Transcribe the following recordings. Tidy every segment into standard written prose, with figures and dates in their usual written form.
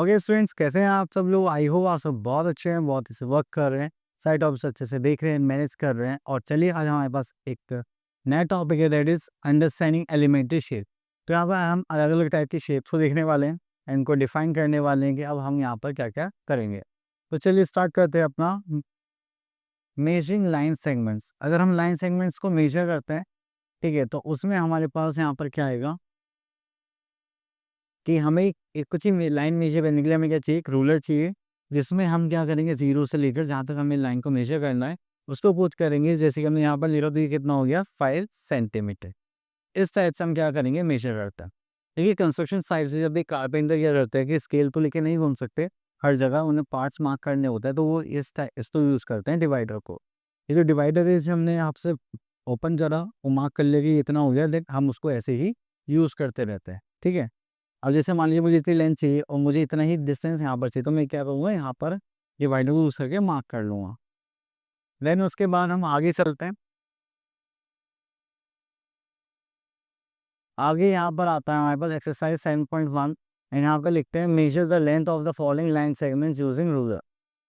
Okay students, कैसे हैं आप सब लोग? आई होप आप सब बहुत अच्छे हैं, बहुत इसे वर्क कर रहे हैं, साइड टॉपिक्स अच्छे से देख रहे हैं, मैनेज कर रहे हैं। और चलिए आज हमारे पास एक नया टॉपिक है, that is understanding elementary shape. तो यहाँ पर हम अलग अलग टाइप की शेप्स को देखने वाले हैं, इनको डिफाइन करने वाले हैं कि अब हम यहाँ पर क्या क्या करेंगे। तो चलिए स्टार्ट करते हैं अपना मेजरिंग लाइन सेगमेंट्स। अगर हम लाइन सेगमेंट्स को मेजर करते हैं, ठीक है, तो उसमें हमारे पास यहाँ पर क्या आएगा कि हमें एक कुछ ही लाइन मेजर करने के लिए हमें क्या चाहिए, एक रूलर चाहिए, जिसमें हम क्या करेंगे, जीरो से लेकर जहाँ तक हमें लाइन को मेजर करना है उसको पुट करेंगे। जैसे कि हमने यहाँ पर लिखा, तो कितना हो गया, 5 सेंटीमीटर। इस टाइप से हम क्या करेंगे, मेजर करते हैं। देखिए कंस्ट्रक्शन साइड से जब भी कारपेंटर क्या करते हैं कि स्केल तो लेके नहीं घूम सकते, हर जगह उन्हें पार्ट्स मार्क करने होता है, तो वो इसको यूज़ करते हैं, डिवाइडर को। ये जो डिवाइडर है, इसे हमने आपसे ओपन जरा वो मार्क कर लिया कि इतना हो गया, देख हम उसको ऐसे ही यूज़ करते रहते हैं, ठीक है। अब जैसे मान लीजिए मुझे इतनी लेंथ चाहिए और मुझे इतना ही डिस्टेंस यहाँ पर चाहिए, तो मैं क्या करूँगा, यहाँ पर डिवाइडर को यूज़ करके मार्क कर लूँगा। देन उसके बाद हम आगे चलते हैं। आगे यहाँ पर आता है हमारे पास एक्सरसाइज 7.1 एंड यहाँ पर लिखते हैं measure the length of the following line segments using ruler.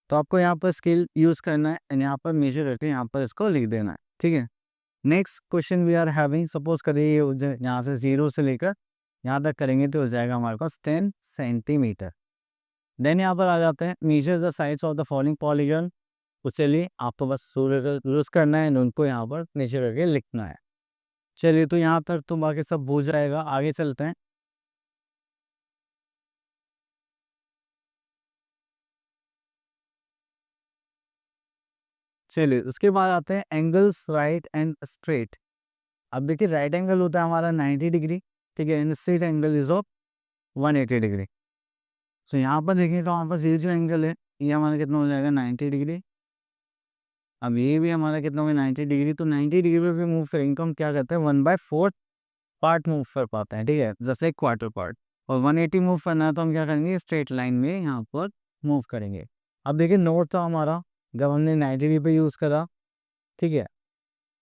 तो आपको यहाँ पर स्केल यूज़ करना है एंड यहाँ पर मेजर करके यहाँ पर इसको लिख देना है, ठीक है। Next question we are having, suppose करिए यहाँ से 0 से लेकर यहाँ तक करेंगे तो हो जाएगा हमारे पास 10 सेंटीमीटर। देन यहाँ पर आ जाते हैं measure the sides of the following polygon. उसके लिए आपको बस यूज़ करना है, उनको यहाँ पर मेजर करके लिखना है। चलिए तो यहाँ तक तो बाकी सब हो जाएगा, आगे चलते हैं। चलिए उसके बाद आते हैं एंगल्स राइट एंड स्ट्रेट। अब देखिए राइट एंगल होता है हमारा 90 डिग्री, ठीक है, and straight angle is of 180 degree. तो यहाँ पर देखिए तो हमारे पास ये जो एंगल है, ये हमारा कितना हो जाएगा, 90 डिग्री। अब ये भी हमारा कितना होगा, 90 डिग्री। तो 90 डिग्री पे भी मूव करेंगे तो हम क्या करते हैं, 1/4 पार्ट मूव कर पाते हैं, ठीक है, जैसे एक क्वार्टर पार्ट। और 180 मूव करना है तो हम क्या करेंगे, स्ट्रेट लाइन में यहाँ पर मूव करेंगे। अब देखिए नोट था हमारा, जब हमने 90 डिग्री पे यूज़ करा, ठीक है,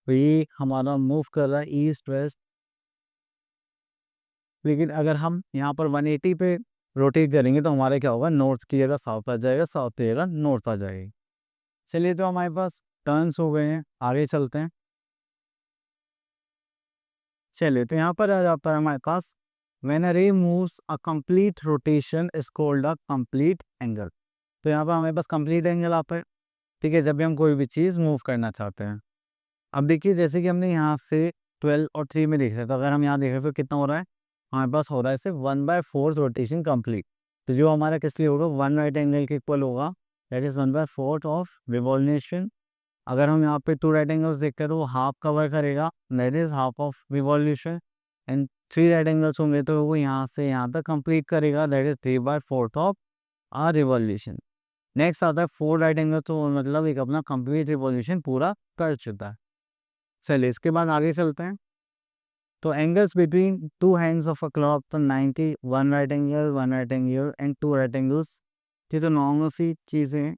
तो ये हमारा मूव कर रहा है ईस्ट वेस्ट। लेकिन अगर हम यहाँ पर 180 पे रोटेट करेंगे तो हमारे क्या होगा, नॉर्थ की जगह साउथ आ जाएगा, साउथ की जगह नॉर्थ आ जाएगी। चलिए तो हमारे पास टर्न्स हो गए हैं, आगे चलते हैं। चलिए तो यहाँ पर आ जाता है हमारे पास, व्हेन अ रे moves a complete rotation is called a complete angle. तो यहाँ पर हमारे पास कंप्लीट एंगल आता है, ठीक है, जब भी हम कोई भी चीज़ मूव करना चाहते हैं। अब देखिए जैसे कि हमने यहाँ से 12 और 3 में देख रहे थे, तो अगर हम यहाँ देख रहे हैं तो कितना हो रहा है, हमारे पास हो रहा है सिर्फ 1/4 रोटेशन कंप्लीट। तो जो हमारा किस लिए होगा, 1 राइट एंगल के इक्वल होगा, दैट इज 1/4 ऑफ रिवॉल्यूशन। अगर हम यहाँ पे 2 राइट एंगल्स देखते हैं तो वो हाफ कवर करेगा, that is half of revolution. And 3 right angles होंगे तो वो यहाँ से यहाँ तक कंप्लीट करेगा, that is 3/4 of our revolution. Next आता है 4 राइट एंगल, तो मतलब एक अपना कंप्लीट रिवॉल्यूशन पूरा कर चुका है। चलिए इसके बाद आगे चलते हैं। तो angles between two hands of a clock, तो 90 1 right angle and 2 right angles, ये तो नॉर्मल सी चीज़ें हैं।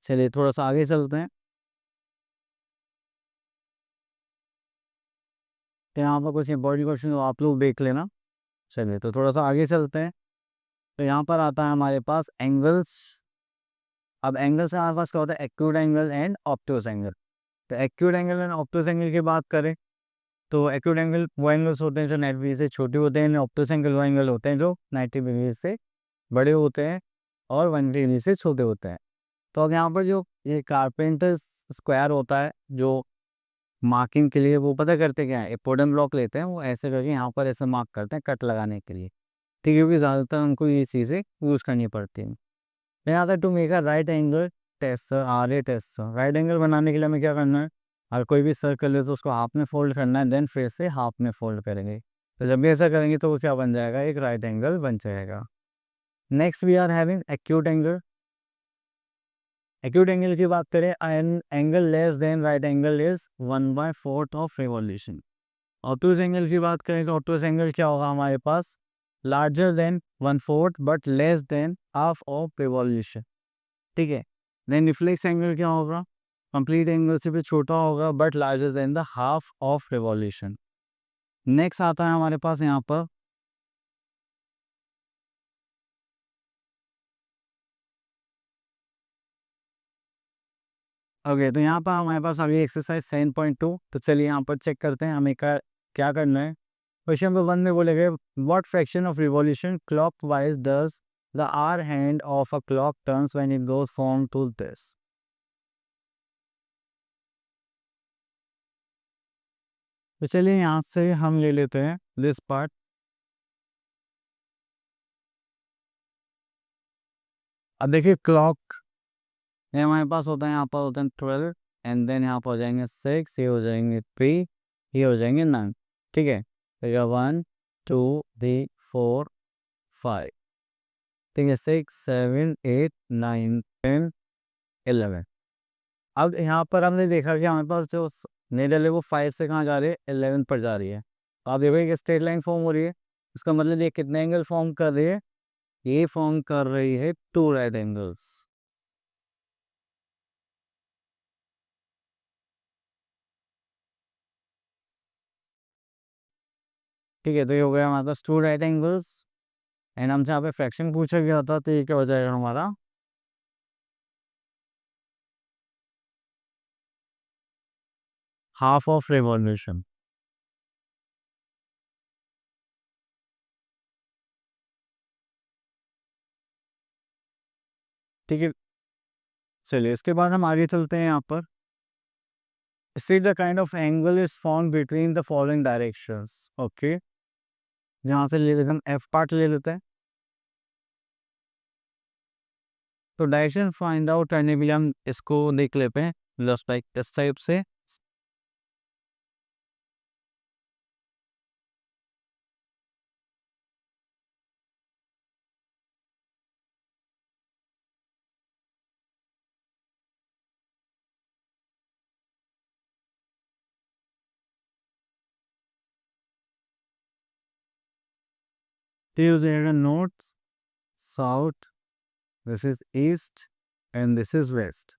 चलिए थोड़ा सा आगे चलते हैं। तो यहाँ पर कुछ इंपॉर्टेंट क्वेश्चन आप लोग देख लेना। चलिए तो थोड़ा सा आगे चलते हैं। तो यहाँ पर आता है हमारे पास एंगल्स। अब एंगल से हमारे पास क्या होता है, एक्यूट एंगल एंड ऑब्टूस एंगल। तो एक्यूट एंगल एंड ऑब्टूस एंगल की बात करें तो एक्यूट एंगल वो एंगल्स होते हैं जो 90 डिग्री से छोटे होते हैं, ऑब्टूस एंगल वो एंगल होते हैं जो 90 डिग्री से बड़े होते हैं और 180 डिग्री से छोटे होते हैं। तो अब यहाँ पर जो ये कारपेंटर स्क्वायर होता है, जो मार्किंग के लिए वो पता करते क्या है, एक वुडन ब्लॉक लेते हैं, वो ऐसे करके यहाँ पर ऐसे मार्क करते हैं कट लगाने के लिए, ठीक है, क्योंकि ज़्यादातर उनको ये चीज़ें यूज़ करनी पड़ती हैं। देन आता है to make a right angle tester, or a tester. Right angle बनाने के लिए हमें क्या करना है, और कोई भी सर्कल है तो उसको हाफ में फोल्ड करना है, देन फिर से हाफ में फोल्ड करेंगे। तो जब भी ऐसा करेंगे तो वो क्या बन जाएगा, एक राइट एंगल बन जाएगा। Next we are having acute angle. Acute angle की बात करें, an angle less than right angle is 1/4 of revolution. Obtuse angle की बात करें तो ऑब्टूस एंगल क्या होगा हमारे पास, larger than 1/4 but less than half of revolution, ठीक है। देन रिफ्लेक्स एंगल क्या होगा, कंप्लीट एंगल से भी छोटा होगा but larger than the half of revolution. Next आता है हमारे पास यहाँ पर ओके, तो यहाँ पर हमारे पास अभी एक्सरसाइज 7.2, तो चलिए यहाँ पर चेक करते हैं हमें क्या करना है। क्वेश्चन नंबर 1 में बोले गए, what fraction of revolution clockwise does the hour hand of a clock turns when it goes from to this. तो चलिए यहाँ से हम ले लेते हैं दिस पार्ट। अब देखिए क्लॉक ये हमारे पास होता है, यहाँ पर होता है 12, एंड देन यहाँ पर हो जाएंगे 6, ये हो जाएंगे 3, ये हो जाएंगे 9। ठीक है, तो ये 1 2 3 4 5, ठीक है, 6 7 8 9 10 11। अब यहाँ पर हमने देखा कि हमारे पास जो नेडल है वो 5 से कहाँ जा रही है, 11 पर जा रही है। तो आप देखो एक स्ट्रेट लाइन फॉर्म हो रही है, इसका मतलब ये कितने एंगल फॉर्म कर रही है, ये फॉर्म कर रही है 2 राइट एंगल्स। ठीक है, तो ये हो गया हमारे पास 2 राइट एंगल्स, एंड हमसे यहाँ पे फ्रैक्शन पूछा गया था, तो ये क्या हो जाएगा हमारा, हाफ ऑफ रिवॉल्यूशन। ठीक है, चलिए इसके बाद हम आगे चलते हैं यहाँ पर। See the kind of angle is found between the following directions. Okay, यहाँ से ले लेते हैं, हम एफ पार्ट ले लेते हैं। तो डायरेक्शन फाइंड आउट करने के लिए हम इसको देख लेते हैं जस्ट लाइक इस टाइप से। तो ये हो जाएगा north south, this is east and this is west.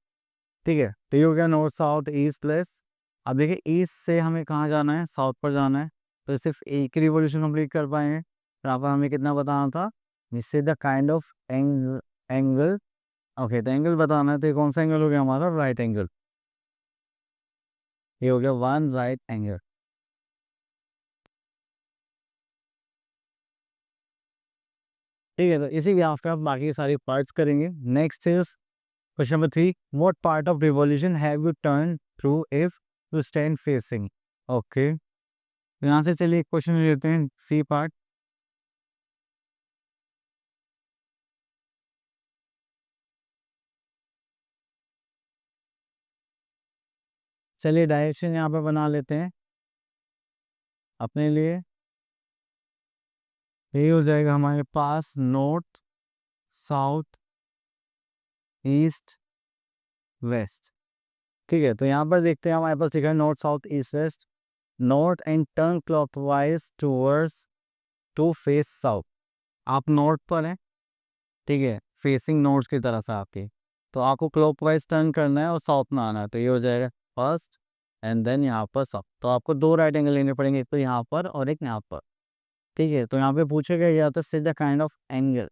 ठीक है, तो ये हो गया नॉर्थ साउथ ईस्ट वेस्ट। अब देखिए ईस्ट से हमें कहाँ जाना है, साउथ पर जाना है, तो सिर्फ एक ही रिवॉल्यूशन कंप्लीट कर पाएंगे। यहाँ पर हमें कितना बताना था, इससे the kind of angle. Okay, तो एंगल बताना है, तो ये कौन सा एंगल हो गया हमारा, राइट एंगल। ये हो गया 1 राइट एंगल। ठीक है, तो इसी ग्राफ पे आप बाकी सारी पार्ट्स करेंगे। Next is question number 3, what part of revolution have U turn through if you stand facing. Okay, यहाँ से चलिए क्वेश्चन लेते हैं, सी पार्ट। चलिए डायरेक्शन यहाँ पे बना लेते हैं अपने लिए। ये हो जाएगा हमारे पास नॉर्थ साउथ ईस्ट वेस्ट। ठीक है, तो यहाँ पर देखते हैं हमारे पास लिखा है north south east west. North and turn clockwise towards to face south. आप नॉर्थ पर हैं, ठीक है, फेसिंग नॉर्थ की तरफ से आपके, तो आपको क्लॉकवाइज टर्न करना है और साउथ में आना है। तो ये हो जाएगा फर्स्ट एंड देन यहाँ पर साउथ। तो आपको 2 राइट एंगल लेने पड़ेंगे, एक तो यहाँ पर और एक यहाँ पर। ठीक है, तो यहाँ पे पूछा गया था see the kind of angle,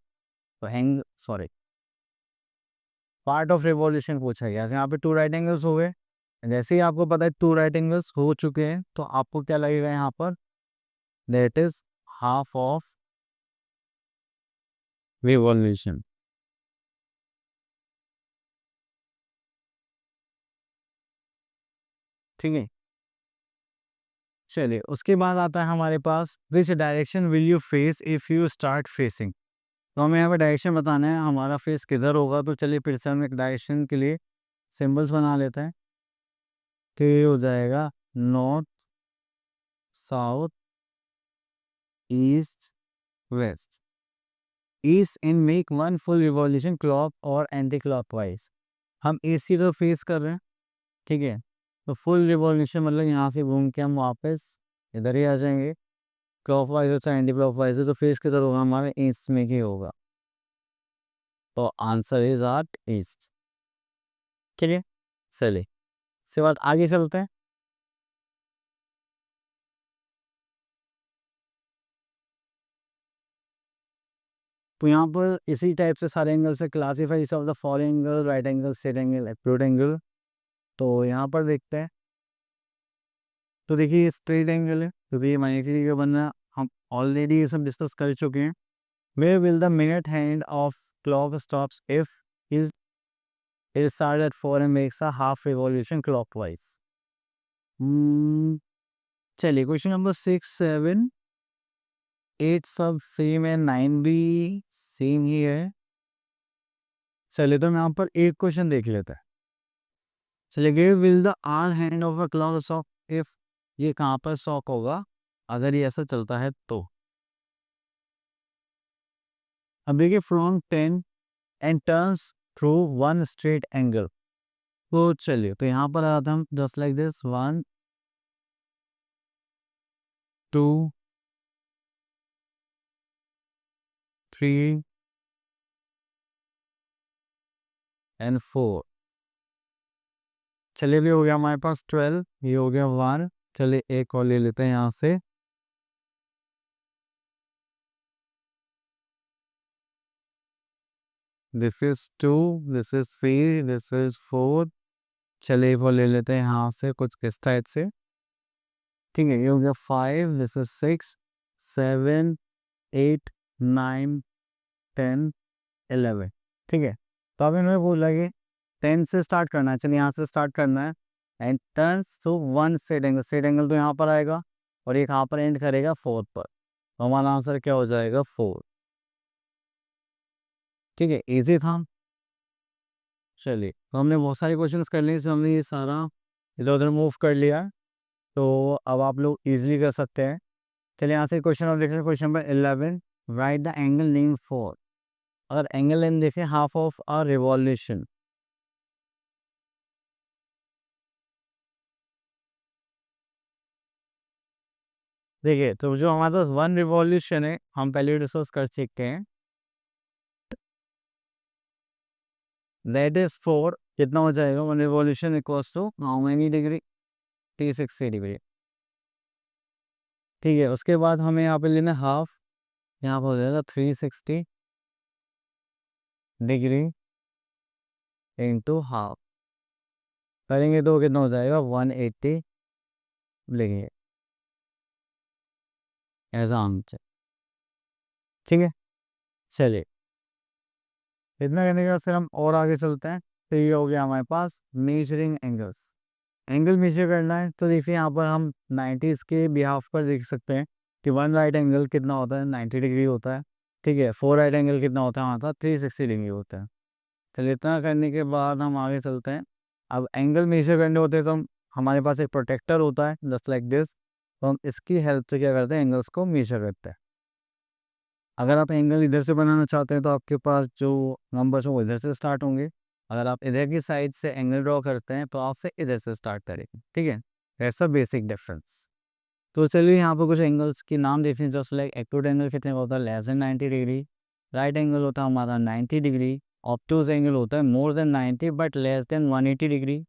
तो सॉरी पार्ट ऑफ रिवॉल्यूशन पूछा गया। तो यहाँ पे 2 राइट एंगल्स हो गए। जैसे ही आपको पता है 2 राइट एंगल्स हो चुके हैं, तो आपको क्या लगेगा यहाँ पर, that is half of revolution. ठीक है, चलिए उसके बाद आता है हमारे पास, which direction will you face if you start facing. तो हमें यहाँ पे डायरेक्शन बताना है हमारा फेस किधर होगा। तो चलिए फिर से हम एक डायरेक्शन के लिए सिंबल्स बना लेते हैं। तो ये हो जाएगा north south east waste. East and make 1 full revolution clock और एंटी क्लॉकवाइज। हम ईस्ट की तरफ फेस कर रहे हैं, ठीक है, तो फुल रिवॉल्यूशन मतलब यहाँ से घूम के हम वापस इधर ही आ जाएंगे। क्लॉकवाइज होता है एंटी क्लॉकवाइज है, तो फेस किधर होगा हमारे ईस्ट में ही होगा। तो आंसर इज आर ईस्ट। चलिए चलिए इसके बाद आगे चलते हैं। तो यहाँ पर इसी टाइप से सारे एंगल से classify of the following angle, right angle, straight angle, acute angle. तो यहाँ पर देखते हैं, तो देखिए ये स्ट्रेट एंगल है, तो ये 90 डिग्री का बनना हम ऑलरेडी ये सब डिस्कस कर चुके हैं। Where will the minute hand of clock stops if is it start at 4 and makes a half revolution clockwise. चलिए क्वेश्चन नंबर 6, 7, 8 सब सेम है, 9 भी सेम ही है। चलिए तो हम यहाँ पर एक क्वेश्चन देख लेते हैं। चलिए give will the hour hand of a clock stop if, ये कहाँ पर स्टॉप होगा अगर ये ऐसा चलता है तो। अब देखिए from 10 and turns through one straight angle, तो चलिए तो यहाँ पर आता हम जस्ट लाइक दिस 1 2 3 एंड 4। चलिए भी हो गया हमारे पास 12, ये हो गया 1। चलिए एक और ले लेते हैं यहाँ से, this is 2, this is 3, this is 4। चलिए वो ले लेते हैं यहाँ से कुछ किस टाइप से, ठीक है। ये हो गया 5, दिस इज 6, 7, 8, 9, 10, 11, ठीक है। तो अब इन्होंने बोला कि 10 से स्टार्ट करना है, चलिए यहाँ से स्टार्ट करना है and turns to one straight angle तो यहाँ पर आएगा और ये कहाँ पर एंड करेगा 4 पर, तो हमारा आंसर क्या हो जाएगा 4, ठीक है। इजी था। चलिए तो हमने बहुत सारे क्वेश्चंस कर लिए, इसमें हमने ये सारा इधर उधर मूव कर लिया, तो अब आप लोग इजीली कर सकते हैं। चलिए यहाँ से क्वेश्चन और देख रहे हैं, question number 11, right the angle name for, अगर एंगल लेंथ देखें हाफ ऑफ अ रिवॉल्यूशन, देखिए तो जो हमारे पास 1 रिवॉल्यूशन है हम पहले डिस्कस कर चुके हैं, दैट इज 4, कितना हो जाएगा 1 revolution equals to how many degree, 360 degree, ठीक है। उसके बाद हमें यहाँ पे लेना हाफ, यहाँ पर हो जाएगा 360 डिग्री इंटू हाफ, करेंगे तो कितना हो जाएगा 180 लिखेंगे ऐसा आंसर, ठीक है। चलिए इतना करने के बाद फिर हम और आगे चलते हैं, तो ये हो गया हमारे पास मेजरिंग एंगल्स, एंगल मेजर करना है तो देखिए यहाँ पर हम 90 के बिहाफ पर देख सकते हैं कि 1 राइट एंगल कितना होता है 90 डिग्री होता है, ठीक है। 4 राइट एंगल कितना होता है हमारे पास 360 डिग्री होता है। चलिए इतना करने के बाद हम आगे चलते हैं, अब एंगल मेजर करने होते हैं तो हमारे पास एक प्रोटेक्टर होता है जस्ट लाइक दिस, तो हम इसकी हेल्प से क्या करते हैं एंगल्स को मेजर करते हैं। अगर आप एंगल इधर से बनाना चाहते हैं तो आपके पास जो नंबर्स हैं वो इधर से स्टार्ट होंगे, अगर आप इधर की साइड से एंगल ड्रॉ करते हैं तो आपसे इधर से स्टार्ट करेंगे, ठीक है। ऐसा बेसिक डिफरेंस। तो चलिए यहाँ पर कुछ एंगल्स के नाम देखते हैं, जस्ट लाइक एक्यूट एंगल कितने का होता है less than 90 degree, right angle होता है हमारा 90 डिग्री, ऑब्टूज एंगल होता है more than 90 but less then 180 degree,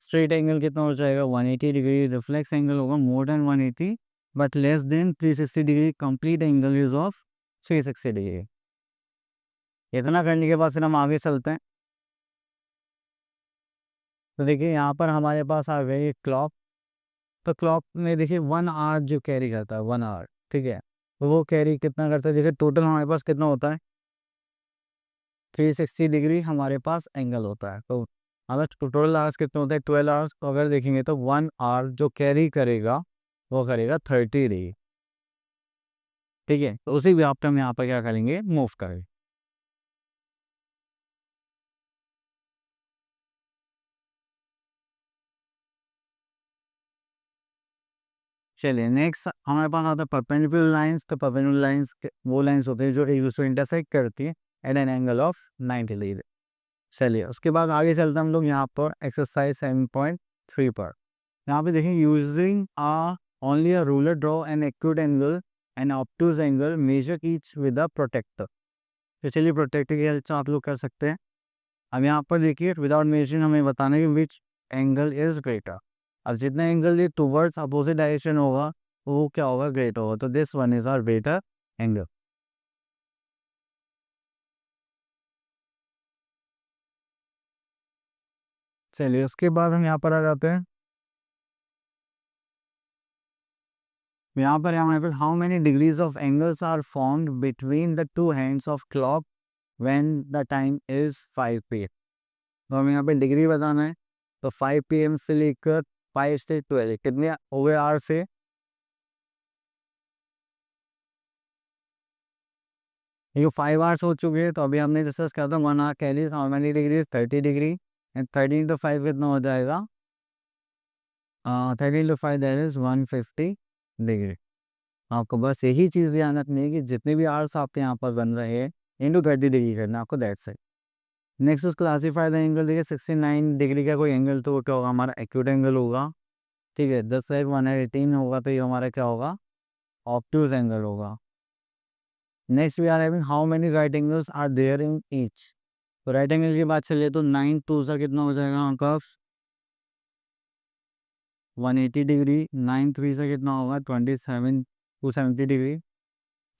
straight angle कितना हो जाएगा 180 डिग्री, रिफ्लेक्स एंगल होगा more than 180 but less then 360 degree, complete angle is of 360 degree. इतना करने के बाद फिर हम आगे चलते हैं, तो देखिए यहाँ पर हमारे पास आ गई क्लॉक, तो क्लॉक में देखिए 1 आवर जो कैरी करता है 1 आवर, ठीक है। तो वो कैरी कितना करता है, देखिए टोटल हमारे पास कितना होता है 360 डिग्री हमारे पास एंगल होता है, तो अगर टोटल आवर्स कितने होते हैं 12 आवर्स, तो अगर देखेंगे तो 1 आवर जो कैरी करेगा वो करेगा 30 डिग्री, ठीक है। तो उसी व्याप पे हम यहाँ पर क्या करेंगे मूव करेंगे। चलिए नेक्स्ट हमारे पास आता है परपेंडिकुलर लाइंस, तो परपेंडिकुलर लाइंस वो लाइंस होते हैं जो एक दूसरे को इंटरसेक्ट करती हैं at an angle of 90 degree. चलिए उसके बाद आगे चलते हैं हम लोग यहाँ पर एक्सरसाइज 7.3 पर, यहाँ पे देखें using only a ruler draw an acute angle and obtuse angle measure each with a protractor. तो चलिए प्रोटेक्टर की हेल्प से आप लोग कर सकते हैं। अब यहाँ पर देखिए विदाउट मेजरिंग हमें बताना है कि विच एंगल इज ग्रेटर, अब जितना एंगल ये टूवर्ड्स अपोजिट डायरेक्शन होगा वो क्या होगा ग्रेटर होगा, तो this one is our greater angle. चलिए उसके बाद हम यहाँ पर आ जाते हैं। यहाँ पर हमारे पास how many degrees of angles are formed between the two hands of clock when the time is 5 PM। तो हमें यहाँ पे डिग्री बताना है। तो 5 PM से लेकर 5 से 12 कितने हो गए आर से? ये 5 आवर्स हो चुके हैं। तो अभी हमने डिस्कस किया था 1 आवर कैली how many degree 30 degree and 13 to 5 कितना हो जाएगा? 13 to 5 दैट इज 150 डिग्री। आपको बस यही चीज़ ध्यान रखनी है कि जितने भी आवर्स आपके यहाँ पर बन रहे हैं इंटू 30 डिग्री करना आपको, that's it. Next classify the angle, देखिए 69 डिग्री का कोई एंगल तो वो क्या होगा? हमारा एक्यूट एंगल होगा। ठीक है, 10 से 118 होगा तो ये हमारा क्या होगा? ऑब्ट्यूज एंगल होगा। Next we are having how many right angles are there in each. तो राइट एंगल की बात चलिए तो 9 2 सा कितना हो जाएगा आपका? 180 डिग्री। 9 3 से कितना होगा? 27 270 डिग्री।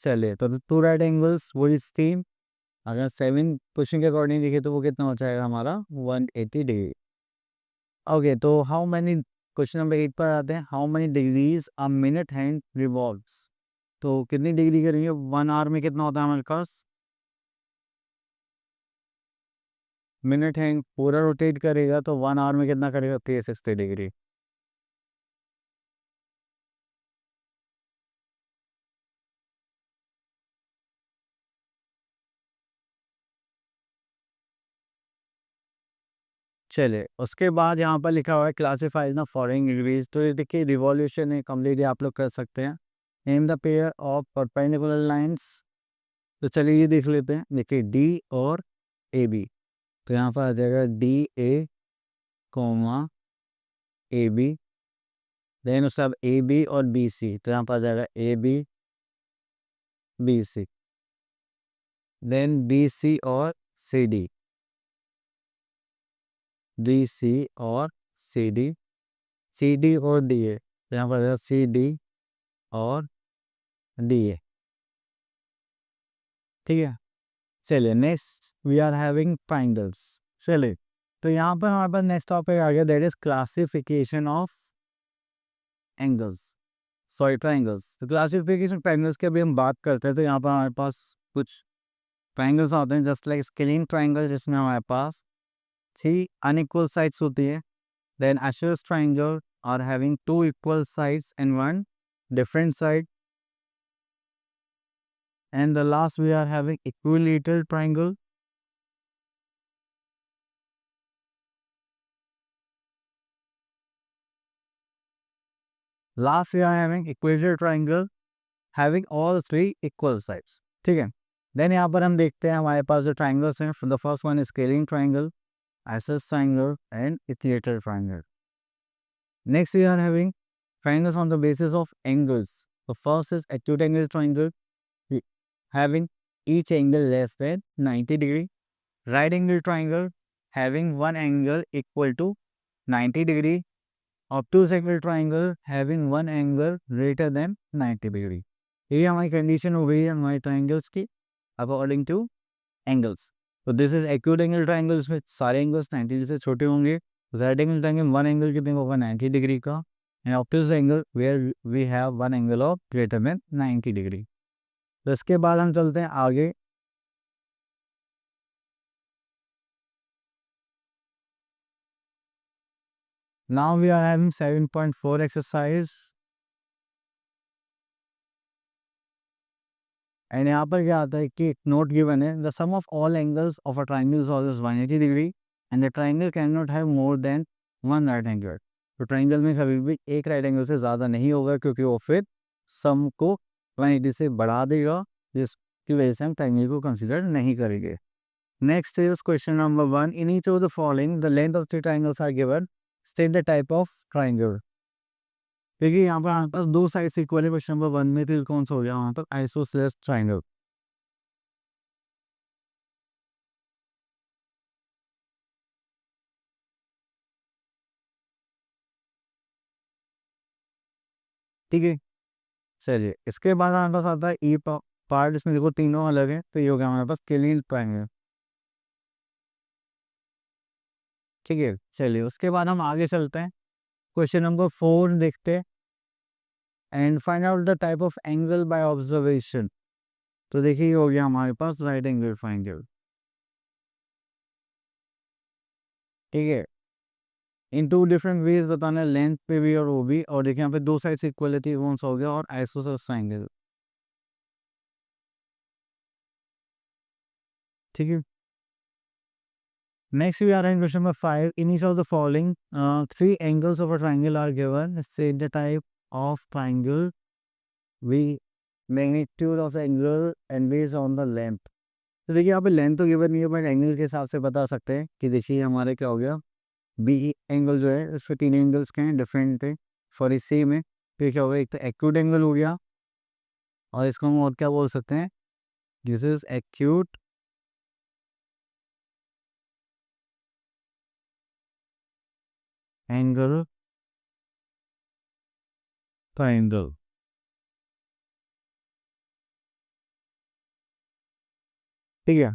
चलिए तो टू राइट एंगल्स वही सेम। अगर 7 क्वेश्चन के अकॉर्डिंग देखें तो वो कितना हो जाएगा हमारा? 180 डिग्री। ओके, तो हाउ मेनी, क्वेश्चन नंबर 8 पर आते हैं। How many degrees a minute hand revolves. तो कितनी डिग्री करेंगे 1 आवर में? कितना होता है हमारे पास? मिनट हैंड पूरा रोटेट करेगा तो 1 आवर में कितना करेगा? 360 डिग्री। चलिए उसके बाद यहाँ पर लिखा हुआ है क्लासीफाई द फॉलोइंग डिग्रीज। तो ये देखिए रिवॉल्यूशन है, कम्प्लीटली आप लोग कर सकते हैं। Name the pair of perpendicular lines. तो चलिए ये देख लेते हैं। देखिए डी और ए बी, तो यहाँ पर आ जाएगा D A comma A B. Then उसके बाद ए बी और बी सी, तो यहाँ पर आ जाएगा A B B C. Then B C और सी डी, डी सी और सी डी, सी डी और डी ए, तो यहाँ पर आ जाएगा सी डी और डी ए। ठीक है, चलिए next we are having triangles. चलिए तो यहाँ पर हमारे पास नेक्स्ट टॉपिक आ गया, that is classification of angles, sorry triangles. तो क्लासिफिकेशन ट्राइंगल्स की अभी हम बात करते हैं। तो यहाँ पर हमारे पास कुछ ट्राइंगल्स आते हैं जस्ट लाइक स्केलिंग ट्राइंगल, जिसमें हमारे पास 3 अनइक्वल साइड्स होती है। Then isosceles triangle are having 2 equal sides and 1 different side. And the last we are having equilateral triangle. Last we are having equilateral triangle having all 3 equal sides. ठीक है, then यहाँ पर हम देखते हैं हमारे पास जो ट्राइंगल्स हैं। The first one is scalene triangle, isosceles triangle and equilateral triangle. Next we are having triangles on the basis of angles. The first is acute angle triangle having each angle less than 90 degree. Right angle triangle having one angle equal to 90 degree. Obtuse angle triangle having one angle greater than 90 degree. ये हमारी condition हो गई है हमारे triangles की according to angles. तो this is acute angle triangles में सारे एंगल्स 90 डिग्री से छोटे होंगे। Right angle triangle one angle कितने होगा? 90 डिग्री का। And obtuse angle where we have one angle of greater than 90 degree. तो इसके बाद हम चलते हैं आगे। Now we are having 7.4 exercise and यहाँ पर क्या आता है कि एक नोट गिवन है, the sum of all angles of a triangle is always 180 degree and the triangle can not have more than one right angle. तो ट्राइंगल में कभी भी एक राइट एंगल से ज़्यादा नहीं होगा, क्योंकि वो फिर सम को 180 से बढ़ा देगा, जिसकी वजह से हम ट्राइंगल को कंसिडर नहीं करेंगे। Next is question number 1, in each of the following the length of 3 triangles are given, state the type of triangle. देखिए यहाँ पर हमारे पास 2 साइड से इक्वल है। क्वेश्चन नंबर 1 में फिर कौन सा हो गया वहाँ पर? Isosceles triangle. ठीक है, चलिए इसके बाद हमारे पास आता है ई पार्ट, इसमें देखो तीनों अलग है। तो ये हो गया हमारे पास स्केलिंग ट्राइंगल। ठीक है, चलिए उसके बाद हम आगे चलते हैं, क्वेश्चन नंबर 4 देखते हैं। And find out the type of angle by observation. तो देखिए ये हो गया हमारे पास राइट एंगल ट्रायंगल, ठीक है। इन टू डिफरेंट वेज बताना है, लेंथ पे भी और वो भी। और देखिए यहाँ पे दो साइड से इक्वलिटी कौन सा हो गया, और आइसोसेलेस ट्रायंगल, ठीक है। Next we are in question number 5, in each of the following 3 angles of a triangle are given, say the type of triangle, we magnitude of the angle and based on the length. तो देखिए यहाँ पे length तो given नहीं है, but angle के हिसाब से बता सकते हैं कि देखिए हमारे क्या हो गया, बी एंगल जो है इसके 3 एंगल्स क्या हैं, डिफरेंट थे, सॉरी सेम है। फिर क्या होगा, एक तो एक्यूट एंगल हो गया, और इसको हम और क्या बोल सकते हैं, this is acute angle triangle, ठीक है।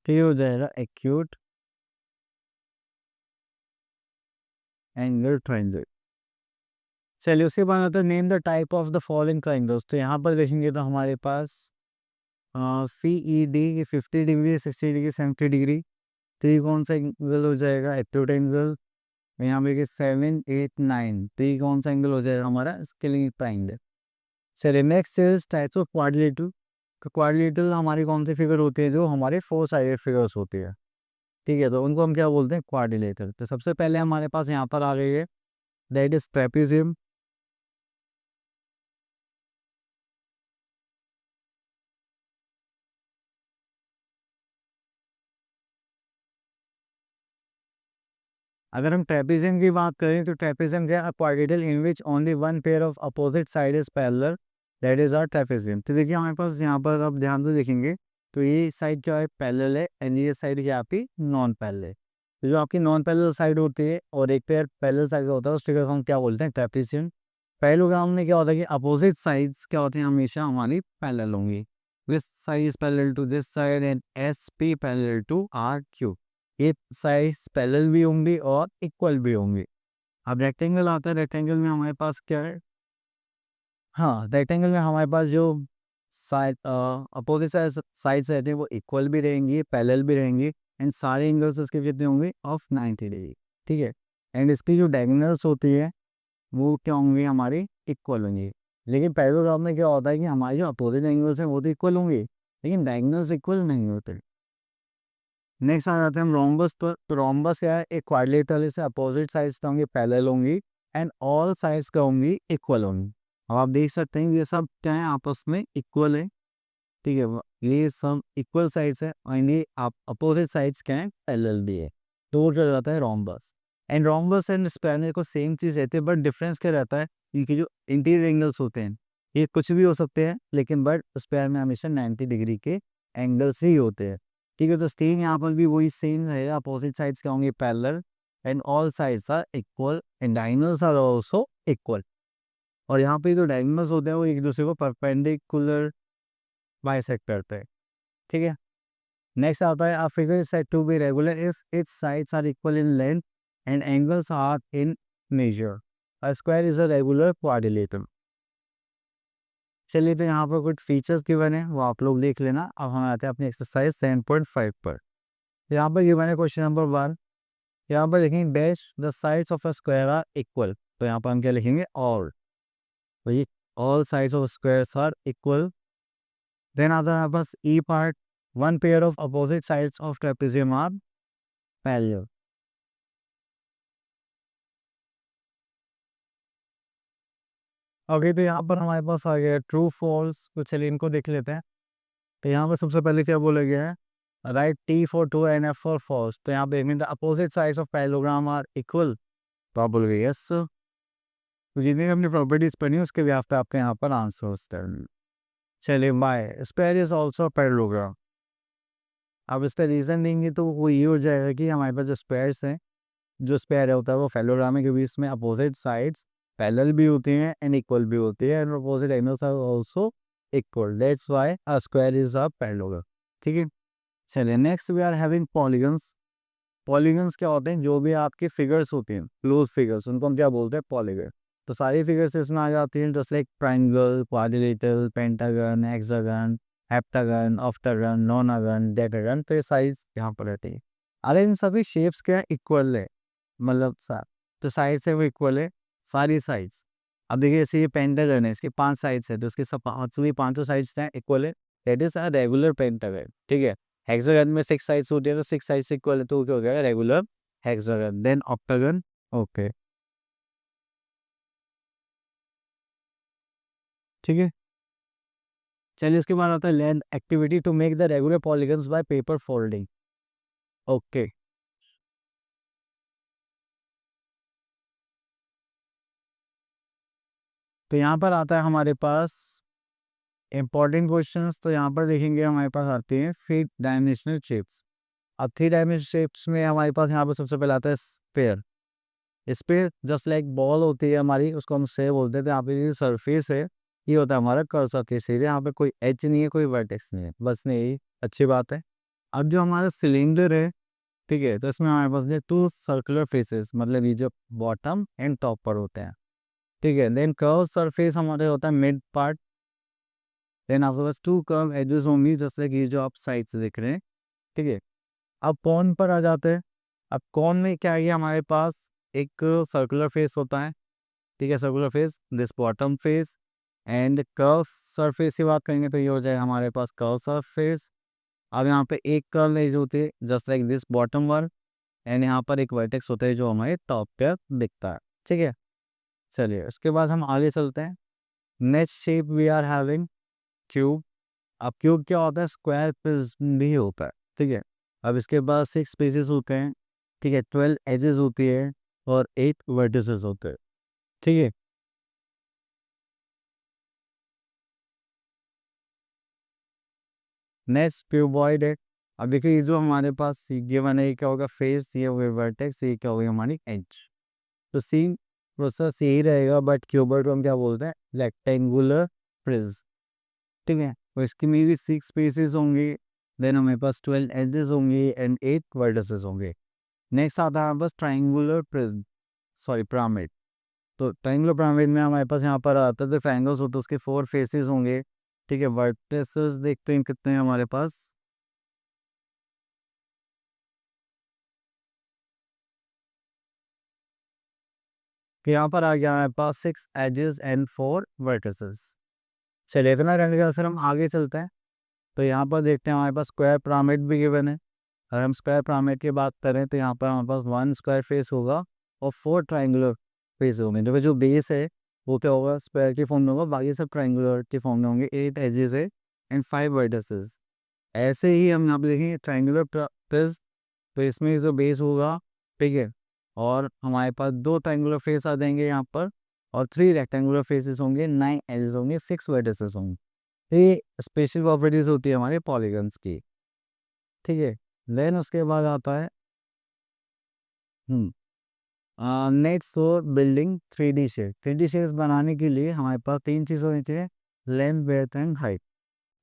तो ये हो जाएगा एक्यूट एंगल ट्रायंगल। चलिए उसके बाद आता है name the type of the following triangles. तो यहाँ पर देखेंगे तो हमारे पास C E D 50 degree, 60 degree, 70 degree, तो ये कौन सा एंगल हो जाएगा, एक्यूट एंगल। यहाँ पे 7 8 9, तो ये कौन सा एंगल हो जाएगा हमारा, स्केलिंग ट्रायंगल। चलिए next is types of quadrilateral. तो क्वाड्रिलेटरल हमारी कौन सी फिगर होती है, जो हमारे 4 साइडेड फिगर्स होती है, ठीक है। तो उनको हम क्या बोलते हैं, क्वाड्रिलेटरल। तो सबसे पहले हमारे पास यहाँ पर आ रही है, दैट इज ट्रेपेजियम। अगर हम ट्रेपेजियम की बात करें तो ट्रेपेजियम क्या, quadrilateral in which only one pair of opposite side is parallel, that is our trapezium. तो देखिए हमारे पास यहाँ पर अब ध्यान से देखेंगे तो ये साइड क्या है, पैरेलल है, एंड ये साइड क्या आपकी नॉन पैरेलल है। तो जो आपकी नॉन पैरेलल साइड होती है और एक पेयर पैरेलल साइड का होता है, उस फिगर को हम क्या बोलते हैं, ट्रेपेजियम। पैरेललोग्राम में क्या होता है कि अपोजिट साइड्स क्या होते हैं, हमेशा हमारी पैरेलल होंगी। This side is parallel to this side and S P parallel to R Q, ये साइड्स पैरेलल भी होंगी और इक्वल भी होंगी। अब रेक्टेंगल आता है, रेक्टेंगल में हमारे पास क्या है, हाँ रेक्टेंगल में हमारे पास जो साइड अपोजिट साइड्स रहते हैं वो इक्वल भी रहेंगी, पैरेलल भी रहेंगी, एंड सारे एंगल्स इसके कितने होंगे, ऑफ 90 डिग्री, ठीक है। एंड इसकी जो डायगोनल्स होती है वो क्या होंगी, हमारी इक्वल होंगी। लेकिन पैरेललोग्राम में क्या होता है कि हमारे जो अपोजिट एंगल्स हैं वो तो इक्वल होंगे, लेकिन डायगोनल्स इक्वल नहीं होते। नेक्स्ट आ जाते हैं हम रोम्बस पर। तो रोम्बस क्या है, एक क्वाड्रिलेटरल, इससे अपोजिट साइड्स क्या होंगी, पैरेलल होंगी, एंड ऑल साइड्स क्या होंगी, इक्वल होंगी। अब आप देख सकते हैं ये सब क्या है, आपस में इक्वल है, ठीक है। ये सब इक्वल साइड्स है, और ये आप अपोजिट साइड्स क्या है, पैरेलल भी है, तो वो क्या रहता है rhombus. And rhombus and square को सेम चीज़ रहती है, बट डिफरेंस क्या रहता है, इनके जो इंटीरियर एंगल्स होते हैं ये कुछ भी हो सकते हैं, लेकिन बट स्क्वायर में हमेशा 90 डिग्री के एंगल्स ही होते हैं, ठीक है। तो सेम यहाँ पर भी वही सेम रहेगा, अपोजिट साइड्स क्या होंगे, parallel, and all sides are equal, and diagonals are also equal. और यहाँ पे जो डायगोनल्स होते हैं वो एक दूसरे को परपेंडिकुलर बाइसेक्ट करते हैं, ठीक है। नेक्स्ट आता है, a figure is said to be regular if its sides are equal in length and angles are in measure, a square is a regular quadrilateral. चलिए तो यहाँ पर कुछ फीचर्स गिवन है वो आप लोग देख लेना। अब हम आते हैं अपनी एक्सरसाइज 7.5 पर। यहाँ पर गिवन है क्वेश्चन नंबर 1, यहाँ पर लिखेंगे dash the sides of a square are equal. तो यहाँ पर हम क्या लिखेंगे, ऑल, वही all sides of squares are equal. Then आता है बस E part, one pair of opposite sides of trapezium are parallel. Okay, तो यहाँ पर हमारे पास आ गया ट्रू फॉल्स। तो चलिए इनको देख लेते हैं। तो यहाँ पर सबसे पहले क्या बोला गया है, write T for true and F for false. तो यहाँ पे the opposite sides of parallelogram are equal, तो आप बोलोगे यस। तो जितनी भी हमने प्रॉपर्टीज पढ़ी उसके भी पे आपके यहाँ पर आंसर होता है। चलिए by, square is also parallelogram. अब इसका रीज़न देंगे तो वो ये हो जाएगा कि हमारे पास जो स्क्वायर्स हैं, जो स्क्वायर होता है वो पैरेललोग्राम के बीच में अपोजिट साइड्स पैरेलल भी होती हैं एंड इक्वल भी होती है, and opposite angles are also equal, that's why a square is a parallelogram. ठीक है, चलिए next we are having polygons. Polygons क्या होते हैं, जो भी आपके फिगर्स होते हैं, क्लोज फिगर्स, उनको हम क्या बोलते हैं, पॉलीगन। तो सारी फिगर्स इसमें आ जाती हैं, just like triangle, quadrilateral, pentagon, hexagon, heptagon, octagon, नोनागन, decagon, तो ये साइज यहाँ पर रहती है। अरे इन सभी शेप्स क्या इक्वल है, मतलब तो साइज से वो इक्वल है, सारी साइड्स। अब देखिए जैसे ये पेंटागन है, इसके 5 साइड्स है, तो इसके सब पांचों पांचों साइड्स क्या इक्वल है, that is a regular pentagon. ठीक है, हेक्सागन में 6 साइड्स होती है, तो 6 साइड्स इक्वल है, तो क्या हो गया, regular hexagon. Then octagon, okay, ठीक है। चलिए उसके बाद आता है length activity to make the regular polygons by paper folding. Okay, तो यहाँ पर आता है हमारे पास इंपॉर्टेंट क्वेश्चंस। तो यहाँ पर देखेंगे हमारे पास आते हैं 3 डायमेंशनल शेप्स। अब 3 डायमेंशनल शेप्स में हमारे पास यहाँ पर सबसे पहले आता है sphere. Sphere just like ball होती है हमारी, उसको हम स्फीयर बोलते थे। यहाँ पे ये सरफेस है, ये होता है हमारा कर्व सरफेस एरिया। यहाँ पे कोई एच नहीं है, कोई वर्टेक्स नहीं है, बस नहीं, यही अच्छी बात है। अब जो हमारा सिलेंडर है, ठीक है, तो इसमें हमारे पास 2 सर्कुलर फेसेस, मतलब ये जो बॉटम एंड टॉप पर होते हैं। ठीक है, देन कर्व सरफेस हमारे होता है मिड पार्ट। देन आपके पास 2 कर्व एजेस होंगी, जैसे कि ये जो आप साइड से देख रहे हैं। ठीक है, अब कॉन पर आ जाते हैं। अब कॉन में क्या है, हमारे पास एक सर्कुलर फेस होता है। ठीक है, circular face, this bottom face. And curve surface की बात करेंगे तो ये हो जाएगा हमारे पास कर्व सरफेस। अब यहाँ पे एक कर्व एज होती है, just like this bottom one. And यहाँ पर एक वर्टेक्स होता है जो हमारे टॉप पे दिखता है। ठीक है, चलिए उसके बाद हम आगे चलते हैं। Next shape we are having cube. अब क्यूब क्या होता है, स्क्वायर प्रिज्म भी होता है। ठीक है, अब इसके बाद 6 फेसेस होते हैं। ठीक है, 12 एजेस होती है और 8 वर्टिसेस होते हैं। ठीक है, नेक्स्ट क्यूबॉइड है। अब देखिए ये जो हमारे पास ये बना, ये क्या होगा, फेस, ये होगा वर्टेक्स, ये क्या होगी हमारी एज। तो सेम प्रोसेस यही रहेगा, बट क्यूबॉइड को हम क्या बोलते हैं, रेक्टेंगुलर प्रिज्म। ठीक है, तो इसकी में भी 6 फेसेस होंगे। देन हमारे पास 12 एजेस होंगे एंड 8 वर्टिसेस होंगे। नेक्स्ट आता है बस ट्राइंगुलर प्रिज्म, सॉरी पिरामिड। तो ट्राइंगुलर पिरामिड में हमारे पास यहाँ पर आता है, तो ट्राइंगल्स होते हैं, उसके 4 फेसेस होंगे। ठीक है, वर्टिसेस देखते हैं कितने हैं हमारे पास। कि यहाँ पर आ गया हमारे पास 6 एजेस एंड 4 वर्टिसेस। चलिए इतना रहने का फिर हम आगे चलते हैं। तो यहाँ पर देखते हैं हमारे पास स्क्वायर पिरामिड भी गिवन है। अगर हम स्क्वायर पिरामिड की बात करें तो यहाँ पर हमारे पास 1 स्क्वायर फेस होगा और 4 ट्राइंगुलर फेस होंगे। तो जो बेस है वो क्या होगा, स्क्वायर की फॉर्म में होगा, बाकी सब ट्राइंगुलर की फॉर्म में होंगे। 8 एजेस है एंड 5 वर्टिसेस। ऐसे ही हम यहाँ पे देखेंगे ट्राइंगुलर प्रिज्म, तो इसमें जो बेस होगा, ठीक है, और हमारे पास 2 ट्रायंगुलर फेस आ जाएंगे यहाँ पर, और 3 रेक्टेंगुलर फेसेस होंगे, 9 एजेस होंगे, 6 वर्टिसेस होंगे। तो ये स्पेशल प्रॉपर्टीज होती है हमारे पॉलीगन्स की। ठीक है, देन उसके बाद आता है नेक्स्ट और building 3D shape. 3D shapes बनाने के लिए हमारे पास 3 चीज़ होनी चाहिए, लेंथ, ब्रेड्थ एंड हाइट।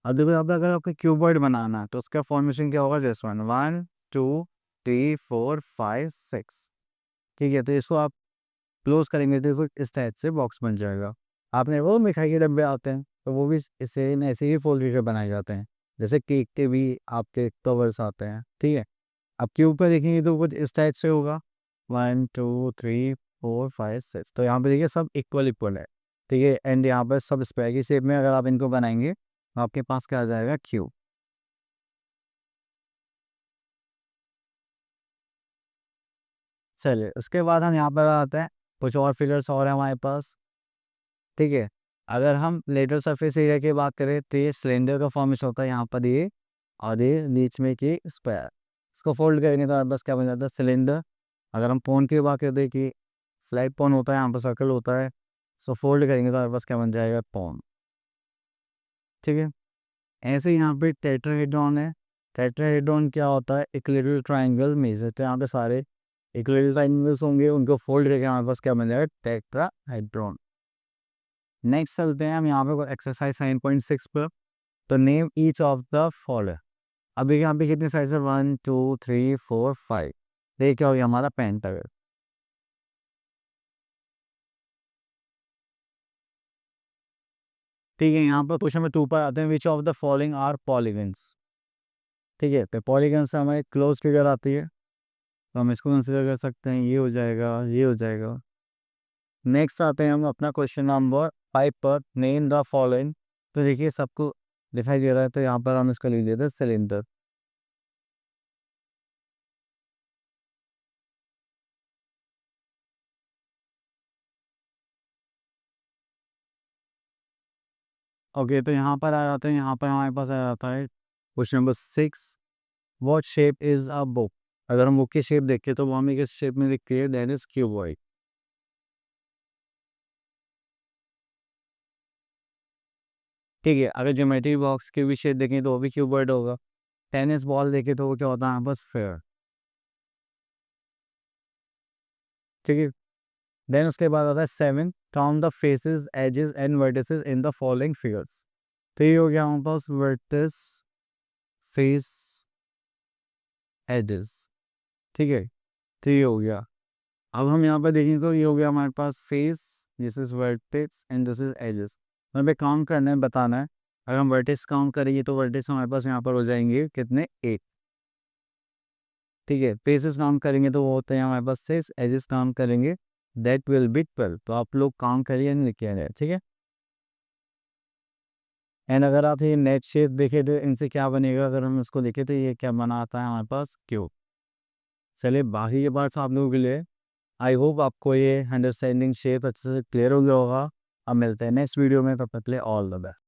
अब देखो अब अगर आपको क्यूबॉइड बनाना है तो उसका फॉर्मेशन क्या होगा, जैसे 1 2 3 4 5 6। ठीक है, तो इसको आप क्लोज करेंगे तो देखो इस टाइप से बॉक्स बन जाएगा। आपने वो मिठाई के डब्बे आते हैं, तो वो भी इसे ऐसे ही फोल्ड करके बनाए जाते हैं, जैसे केक के भी आपके कवर्स आते हैं। ठीक है, अब क्यूब पर देखेंगे तो कुछ इस टाइप से होगा, 1 2 3 4 5 6। तो यहाँ पे देखिए सब इक्वल इक्वल है। ठीक है, एंड यहाँ पर सब स्क्वायर की शेप में अगर आप इनको बनाएंगे तो आपके पास क्या आ जाएगा, क्यूब। चलिए उसके बाद हम यहाँ पर आते हैं, कुछ और फिगर्स और है हमारे पास। ठीक है, अगर हम लेटर सरफेस एरिया की बात करें तो ये सिलेंडर का फॉर्मेशन होता है यहाँ पर, ये और ये बीच में की स्क्वायर। इसको फोल्ड करेंगे तो बस क्या बन जाता है, सिलेंडर। अगर हम पोन की बात करते हैं कि स्लाइड पोन होता है, यहाँ पर सर्कल होता है, सो फोल्ड करेंगे तो बस क्या बन जाएगा, पोन। ठीक है, ऐसे ही यहाँ पे टेट्राहेड्रॉन है। टेट्राहेड्रॉन क्या होता है, इक्विलेटरल ट्राइंगल मेजर, तो यहाँ पे सारे इक्विलेटरल ट्रायंगल्स होंगे, उनको फोल्ड करके हमारे पास क्या बन जाएगा, टेट्राहेड्रॉन। नेक्स्ट चलते हैं हम यहाँ पे एक्सरसाइज 9.6 पर। तो name each of the following. अभी यहाँ पे कितने साइज है, 1 2 3 4 5। ये क्या हो गया हमारा पेंटागन। ठीक है, यहाँ पर क्वेश्चन नंबर 2 पर आते हैं, which of the following are polygons. ठीक है, तो पॉलीगन्स से हमारे क्लोज फिगर आती है, तो हम इसको कंसिडर कर सकते हैं, ये हो जाएगा, ये हो जाएगा। नेक्स्ट आते हैं हम अपना क्वेश्चन नंबर 5 पर, नेम द फॉलोइंग। तो देखिए सबको दिखाई दे रहा है, तो यहाँ पर हम इसका लिख देते हैं सिलेंडर। ओके, तो यहाँ पर आ जाते हैं, यहाँ पर हमारे पास आ जाता है question number 6, what shape is a book. अगर हम बुक की शेप देखें तो वो हमें किस शेप में दिखती है, दैट इज क्यूबॉइड। ठीक है, अगर ज्योमेट्री बॉक्स की भी शेप देखें तो वो भी क्यूबॉइड होगा। टेनिस बॉल देखें तो वो क्या होता है, बस फेयर। ठीक है, देन उसके बाद आता है 7, count the faces edges and vertices in the following figures. तो ये हो गया हमारे पास वर्टिस, फेस, एजेस। ठीक है, तो ये हो गया। अब हम यहाँ पर देखें तो ये हो गया हमारे पास face, this is vertex and this is edges. हमें काउंट करना है, बताना है। अगर हम वर्टेक्स काउंट करेंगे तो वर्टेक्स हमारे पास यहाँ पर हो जाएंगे कितने, 8। ठीक है, फेसेस काउंट करेंगे तो वो होते हैं हमारे पास 6, एजेस काउंट करेंगे दैट विल बी 12। तो आप लोग काउंट करिए एंड लिखिए जाए, ठीक है। एंड अगर आप ये नेट शेप देखें तो इनसे क्या बनेगा, अगर हम इसको देखें तो ये क्या बना आता है हमारे पास, क्यूब। चलिए बाकी के पार्ट्स आप लोगों के लिए, आई होप आपको ये अंडरस्टैंडिंग शेप अच्छे से क्लियर हो गया होगा। अब मिलते हैं नेक्स्ट वीडियो में, तब तक के लिए ऑल द बेस्ट।